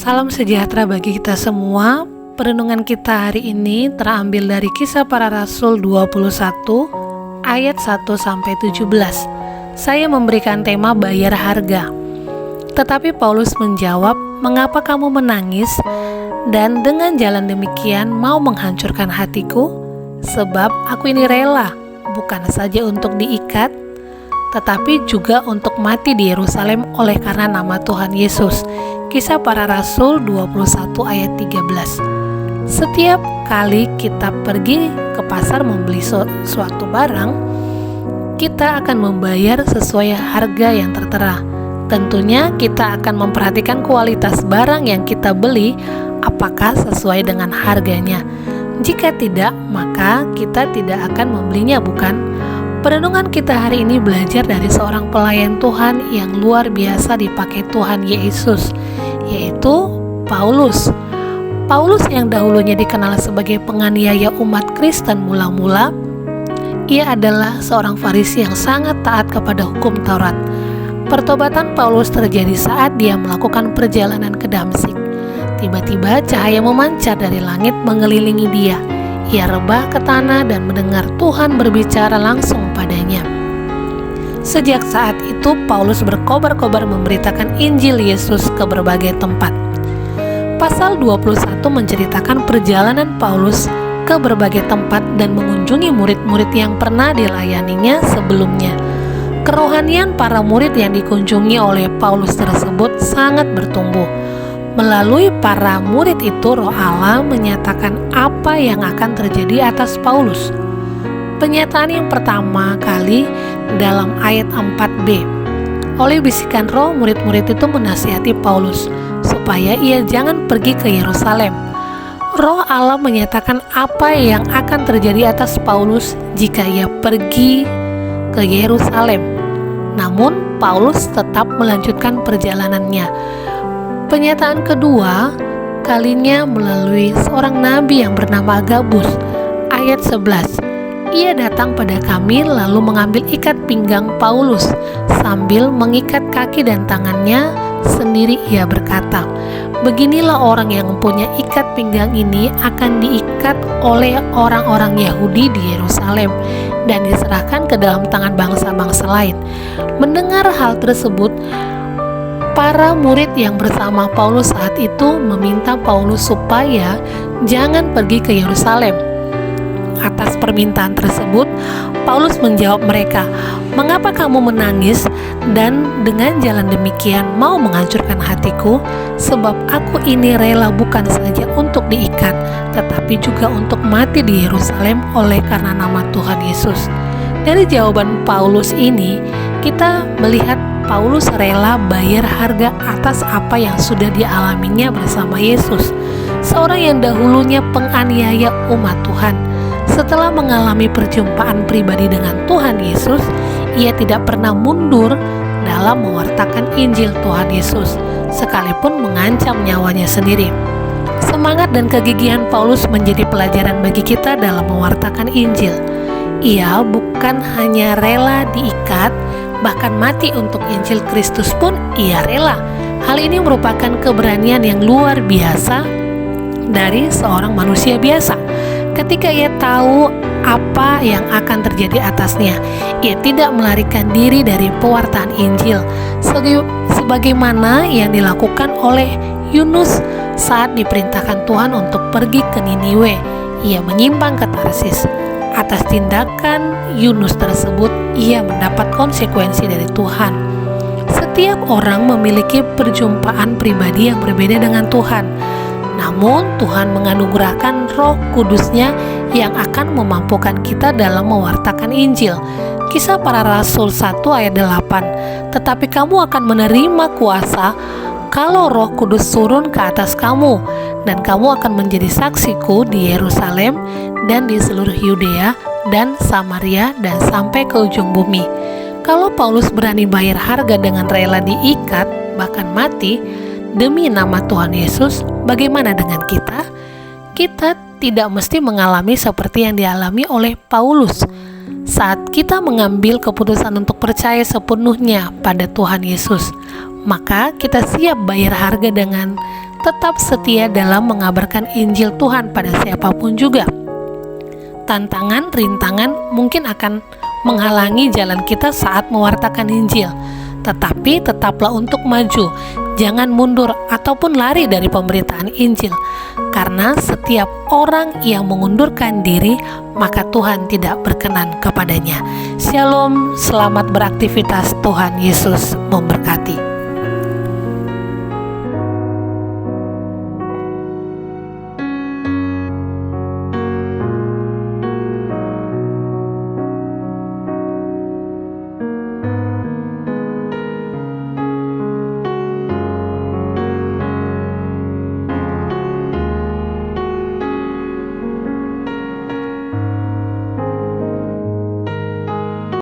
Salam sejahtera bagi kita semua. Perenungan kita hari ini terambil dari Kisah Para Rasul 21 ayat 1-17. Saya memberikan tema bayar harga. Tetapi Paulus menjawab, "Mengapa kamu menangis dan dengan jalan demikian mau menghancurkan hatiku? Sebab aku ini rela bukan saja untuk diikat, tetapi juga untuk mati di Yerusalem oleh karena nama Tuhan Yesus." Kisah Para Rasul 21 ayat 13. Setiap kali kita pergi ke pasar membeli suatu barang, kita akan membayar sesuai harga yang tertera. Tentunya kita akan memperhatikan kualitas barang yang kita beli, apakah sesuai dengan harganya. Jika tidak, maka kita tidak akan membelinya, bukan? Perenungan kita hari ini belajar dari seorang pelayan Tuhan yang luar biasa dipakai Tuhan Yesus, yaitu Paulus. Paulus yang dahulunya dikenal sebagai penganiaya umat Kristen mula-mula, ia adalah seorang Farisi yang sangat taat kepada hukum Taurat. Pertobatan Paulus terjadi saat dia melakukan perjalanan ke Damsyik. Tiba-tiba cahaya memancar dari langit mengelilingi dia. Ia rebah ke tanah dan mendengar Tuhan berbicara langsung padanya. Sejak saat itu Paulus berkobar-kobar memberitakan Injil Yesus ke berbagai tempat. Pasal 21 menceritakan perjalanan Paulus ke berbagai tempat dan mengunjungi murid-murid yang pernah dilayaninya sebelumnya. Kerohanian para murid yang dikunjungi oleh Paulus tersebut sangat bertumbuh. Melalui para murid itu, Roh Allah menyatakan apa yang akan terjadi atas Paulus. Penyataan yang pertama kali dalam ayat 4b. Oleh bisikan Roh, murid-murid itu menasihati Paulus supaya ia jangan pergi ke Yerusalem. Roh Allah menyatakan apa yang akan terjadi atas Paulus jika ia pergi ke Yerusalem. Namun Paulus tetap melanjutkan perjalanannya. Penyataan kedua kalinya melalui seorang nabi yang bernama Agabus. Ayat 11. Ia datang pada kami lalu mengambil ikat pinggang Paulus sambil mengikat kaki dan tangannya sendiri. Ia berkata, "Beginilah orang yang mempunyai ikat pinggang ini akan diikat oleh orang-orang Yahudi di Yerusalem dan diserahkan ke dalam tangan bangsa-bangsa lain." Mendengar hal tersebut, para murid yang bersama Paulus saat itu meminta Paulus supaya jangan pergi ke Yerusalem. Atas permintaan tersebut, Paulus menjawab mereka, "Mengapa kamu menangis dan dengan jalan demikian mau menghancurkan hatiku? Sebab aku ini rela bukan saja untuk diikat, tetapi juga untuk mati di Yerusalem oleh karena nama Tuhan Yesus." Dari jawaban Paulus ini, kita melihat Paulus rela bayar harga atas apa yang sudah dialaminya bersama Yesus, seorang yang dahulunya penganiaya umat Tuhan. Setelah mengalami perjumpaan pribadi dengan Tuhan Yesus, ia tidak pernah mundur dalam mewartakan Injil Tuhan Yesus, sekalipun mengancam nyawanya sendiri. Semangat dan kegigihan Paulus menjadi pelajaran bagi kita dalam mewartakan Injil. Ia bukan hanya rela diikat, bahkan mati untuk Injil Kristus pun ia rela. Hal ini merupakan keberanian yang luar biasa dari seorang manusia biasa. Ketika ia tahu apa yang akan terjadi atasnya, ia tidak melarikan diri dari pewartaan Injil, sebagaimana yang dilakukan oleh Yunus saat diperintahkan Tuhan untuk pergi ke Niniwe. Ia menyimpang ke Tarsis. Atas tindakan Yunus tersebut, ia mendapat konsekuensi dari Tuhan. Setiap orang memiliki perjumpaan pribadi yang berbeda dengan Tuhan. Namun Tuhan menganugerahkan Roh Kudus-Nya yang akan memampukan kita dalam mewartakan Injil. Kisah Para Rasul 1 ayat 8. "Tetapi kamu akan menerima kuasa kalau Roh Kudus turun ke atas kamu, dan kamu akan menjadi saksiku di Yerusalem dan di seluruh Yudea dan Samaria dan sampai ke ujung bumi." Kalau Paulus berani bayar harga dengan rela diikat, bahkan mati, demi nama Tuhan Yesus, bagaimana dengan kita? Kita tidak mesti mengalami seperti yang dialami oleh Paulus. Saat kita mengambil keputusan untuk percaya sepenuhnya pada Tuhan Yesus, maka kita siap bayar harga dengan tetap setia dalam mengabarkan Injil Tuhan pada siapapun juga. Tantangan, rintangan mungkin akan menghalangi jalan kita saat mewartakan Injil, tetapi tetaplah untuk maju, jangan mundur ataupun lari dari pemberitaan Injil, karena setiap orang yang mengundurkan diri, maka Tuhan tidak berkenan kepadanya. Shalom, selamat beraktivitas, Tuhan Yesus memberkati.